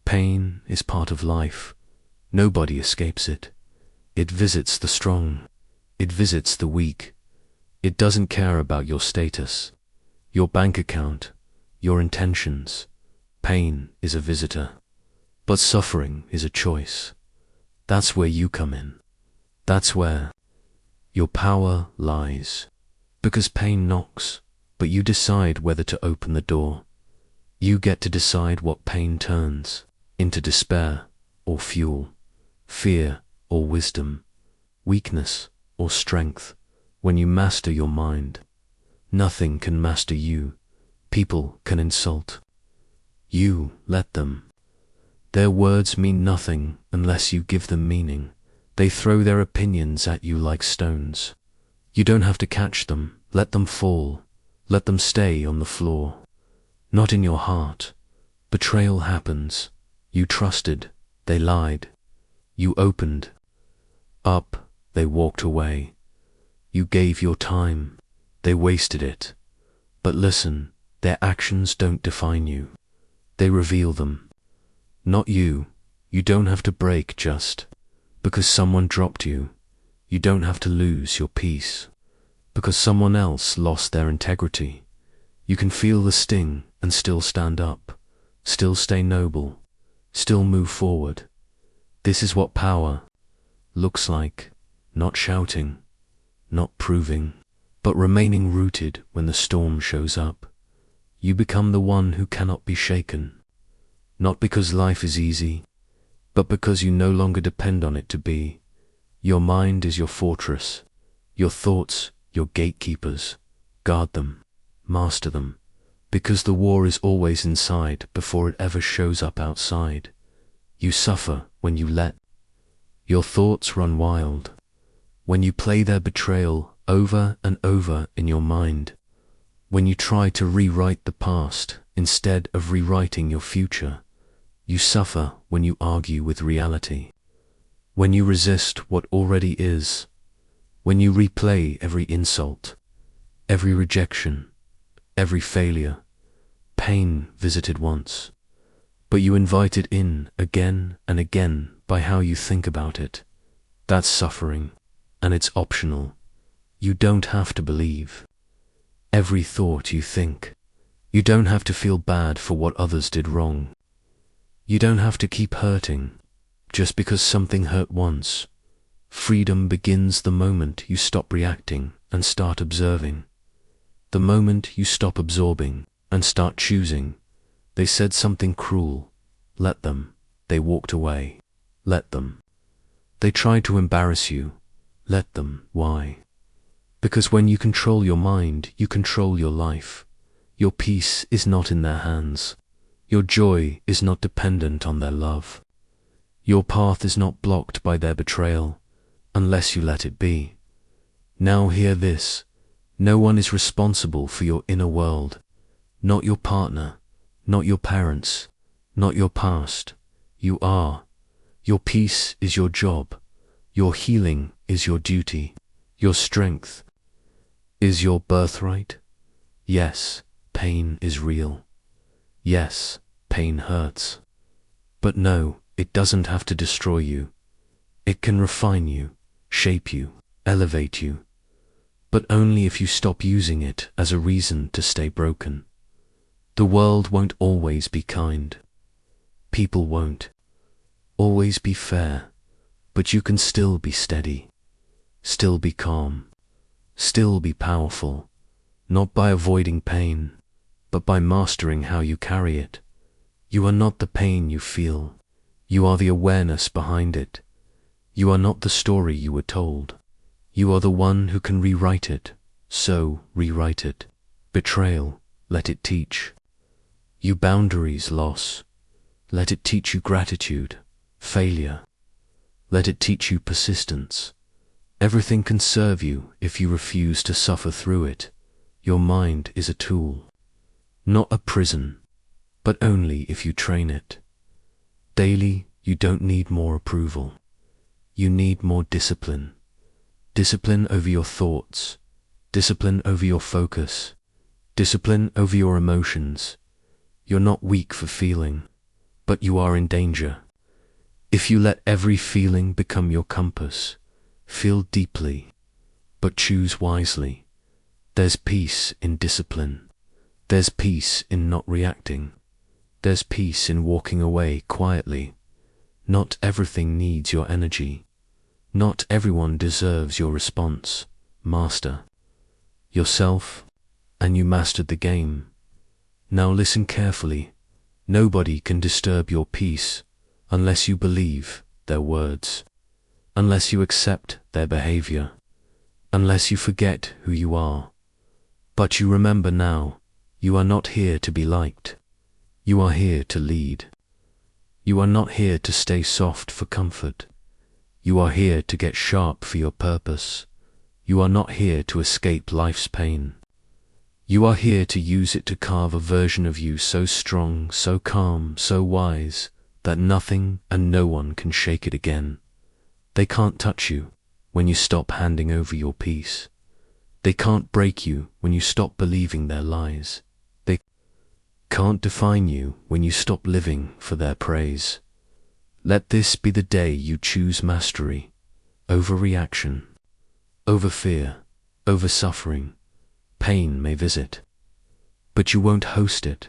Pain is part of life. Nobody escapes it. It visits the strong. It visits the weak. It doesn't care about your status, your bank account, your intentions. Pain is a visitor. But suffering is a choice. That's where you come in. That's where your power lies. Because pain knocks, but you decide whether to open the door. You get to decide what pain turns into despair or fuel, fear or wisdom, weakness or strength. When you master your mind, nothing can master you. People can insult. You let them. Their words mean nothing unless you give them meaning. They throw their opinions at you like stones. You don't have to catch them. Let them fall. Let them stay on the floor. Not in your heart. Betrayal happens. You trusted. They lied. You opened up. They walked away. You gave your time. They wasted it. But listen, their actions don't define you. They reveal them. Not you. You don't have to break just because someone dropped you. You don't have to lose your peace because someone else lost their integrity. You can feel the sting and still stand up, still stay noble, still move forward. This is what power looks like. Not shouting, not proving, but remaining rooted when the storm shows up. You become the one who cannot be shaken. Not because life is easy, but because you no longer depend on it to be. Your mind is your fortress. Your thoughts, your gatekeepers. Guard them, master them, because the war is always inside before it ever shows up outside. You suffer when you let your thoughts run wild, when you play their betrayal over and over in your mind, when you try to rewrite the past instead of rewriting your future. You suffer when you argue with reality, when you resist what already is, when you replay every insult, every rejection, every failure. Pain visited once, but you invite it in again and again by how you think about it. That's suffering, and it's optional. You don't have to believe every thought you think. You don't have to feel bad for what others did wrong. You don't have to keep hurting just because something hurt once. Freedom begins the moment you stop reacting and start observing. The moment you stop absorbing and start choosing. They said something cruel. Let them. They walked away. Let them. They tried to embarrass you. Let them. Why? Because when you control your mind, you control your life. Your peace is not in their hands. Your joy is not dependent on their love. Your path is not blocked by their betrayal, unless you let it be. Now hear this. No one is responsible for your inner world. Not your partner, not your parents, not your past. You are. Your peace is your job. Your healing is your duty. Your strength is your birthright. Yes, pain is real. Yes, pain hurts. But no, it doesn't have to destroy you. It can refine you, shape you, elevate you. But only if you stop using it as a reason to stay broken. The world won't always be kind. People won't always be fair. But you can still be steady, still be calm, still be powerful. Not by avoiding pain, but by mastering how you carry it. You are not the pain you feel. You are the awareness behind it. You are not the story you were told. You are the one who can rewrite it. So rewrite it. Betrayal, let it teach you boundaries. Loss, let it teach you gratitude. Failure, let it teach you persistence. Everything can serve you if you refuse to suffer through it. Your mind is a tool, not a prison, but only if you train it. Daily, you don't need more approval. You need more discipline. Discipline over your thoughts, discipline over your focus, discipline over your emotions. You're not weak for feeling. but you are in danger. If you let every feeling become your compass, feel deeply, but choose wisely. There's peace in discipline. There's peace in not reacting. There's peace in walking away quietly. Not everything needs your energy. Not everyone deserves your response. Master yourself, and you mastered the game. Now listen carefully. Nobody can disturb your peace unless you believe their words, unless you accept their behavior, unless you forget who you are. But you remember now, you are not here to be liked. You are here to lead. You are not here to stay soft for comfort. You are here to get sharp for your purpose. You are not here to escape life's pain. You are here to use it to carve a version of you so strong, so calm, so wise, that nothing and no one can shake it again. They can't touch you when you stop handing over your peace. They can't break you when you stop believing their lies. They can't define you when you stop living for their praise. Let this be the day you choose mastery over reaction, over fear, over suffering. Pain may visit, but you won't host it.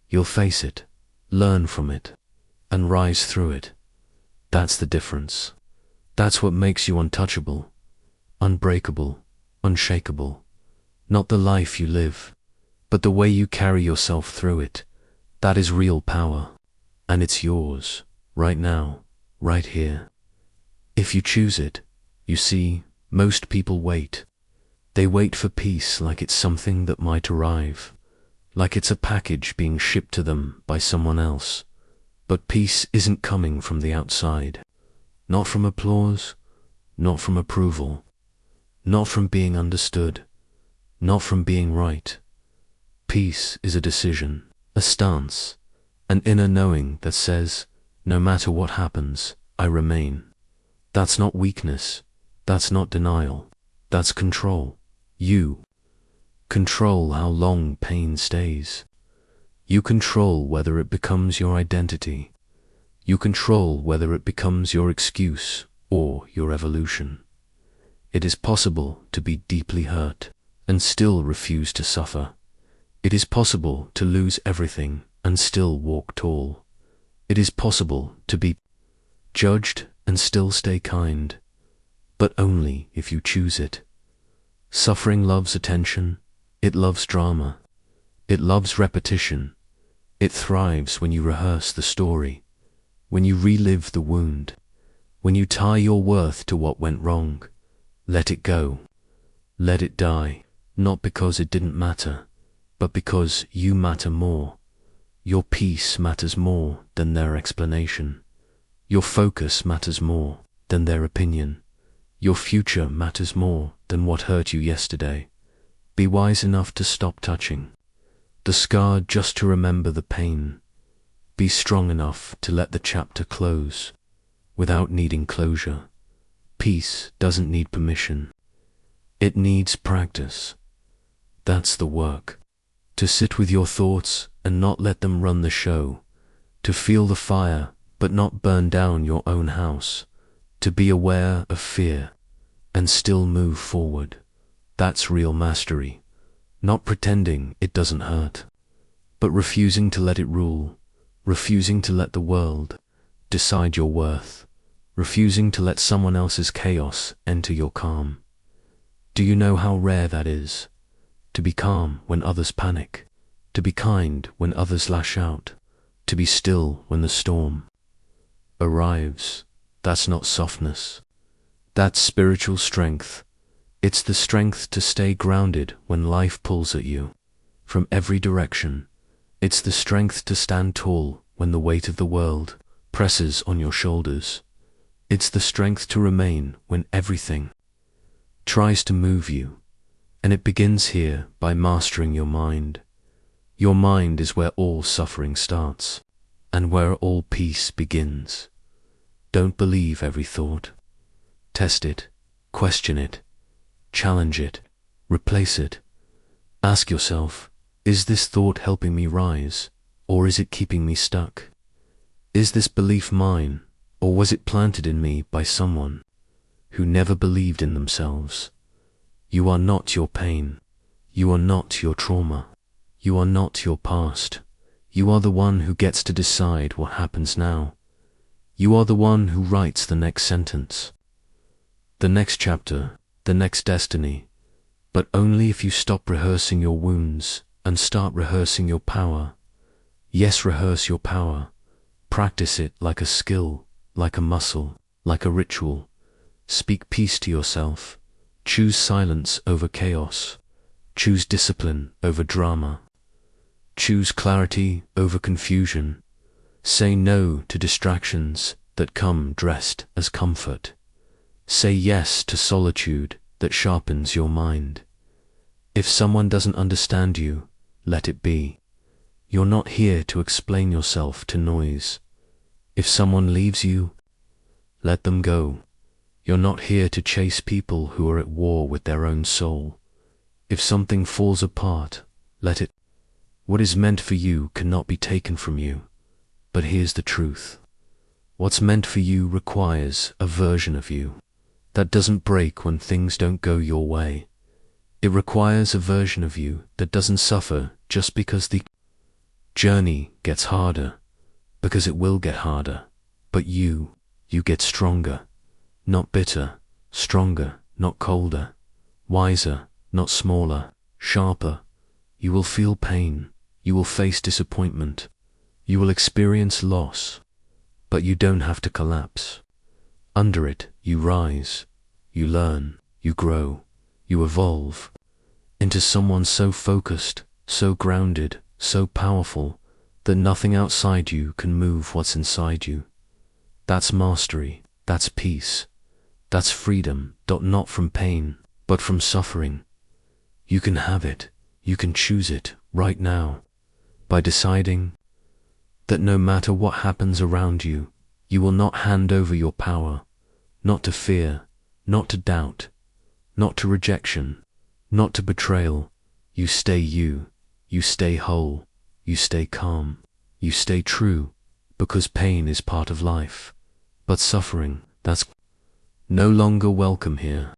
You'll face it, learn from it, and rise through it. That's the difference. That's what makes you untouchable, unbreakable, unshakable. Not the life you live, but the way you carry yourself through it. That is real power, and it's yours, right now, right here. If you choose it, you see, most people wait. They wait for peace like it's something that might arrive, like it's a package being shipped to them by someone else. But peace isn't coming from the outside, not from applause, not from approval, not from being understood, not from being right. Peace is a decision, a stance, an inner knowing that says, no matter what happens, I remain. That's not weakness, that's not denial, that's control. You control how long pain stays. You control whether it becomes your identity. You control whether it becomes your excuse or your evolution. It is possible to be deeply hurt and still refuse to suffer. It is possible to lose everything and still walk tall. It is possible to be judged and still stay kind, but only if you choose it. Suffering loves attention, it loves drama, it loves repetition. It thrives when you rehearse the story, when you relive the wound, when you tie your worth to what went wrong. Let it go. Let it die, not because it didn't matter, but because you matter more. Your peace matters more than their explanation. Your focus matters more than their opinion. Your future matters more than what hurt you yesterday. Be wise enough to stop touching the scar just to remember the pain. Be strong enough to let the chapter close without needing closure. Peace doesn't need permission. It needs practice. That's the work. To sit with your thoughts and not let them run the show. To feel the fire but not burn down your own house. To be aware of fear and still move forward. That's real mastery. Not pretending it doesn't hurt, but refusing to let it rule, refusing to let the world decide your worth, refusing to let someone else's chaos enter your calm. Do you know how rare that is? To be calm when others panic, to be kind when others lash out, to be still when the storm arrives. That's not softness. That's spiritual strength. It's the strength to stay grounded when life pulls at you from every direction. It's the strength to stand tall when the weight of the world presses on your shoulders. It's the strength to remain when everything tries to move you. And it begins here by mastering your mind. Your mind is where all suffering starts and where all peace begins. Don't believe every thought. Test it, question it, challenge it, replace it. Ask yourself, is this thought helping me rise, or is it keeping me stuck? Is this belief mine, or was it planted in me by someone who never believed in themselves? You are not your pain. You are not your trauma. You are not your past. You are the one who gets to decide what happens now. You are the one who writes the next sentence, the next chapter, the next destiny, but only if you stop rehearsing your wounds and start rehearsing your power. Yes, rehearse your power. Practice it like a skill, like a muscle, like a ritual. Speak peace to yourself. Choose silence over chaos. Choose discipline over drama. Choose clarity over confusion. Say no to distractions that come dressed as comfort. Say yes to solitude that sharpens your mind. If someone doesn't understand you, let it be. You're not here to explain yourself to noise. If someone leaves you, let them go. You're not here to chase people who are at war with their own soul. If something falls apart, let it. What is meant for you cannot be taken from you. But here's the truth. What's meant for you requires a version of you that doesn't break when things don't go your way. It requires a version of you that doesn't suffer just because the journey gets harder, because it will get harder. But you get stronger, not bitter, stronger, not colder, wiser, not smaller, sharper. You will feel pain, you will face disappointment, you will experience loss, but you don't have to collapse. Under it, you rise, you learn, you grow, you evolve into someone so focused, so grounded, so powerful that nothing outside you can move what's inside you. That's mastery, that's peace, that's freedom, not from pain, but from suffering. You can have it, you can choose it right now by deciding that no matter what happens around you, you will not hand over your power, not to fear, not to doubt, not to rejection, not to betrayal. You stay you stay whole, you stay calm, you stay true, because pain is part of life, but suffering, that's no longer welcome here.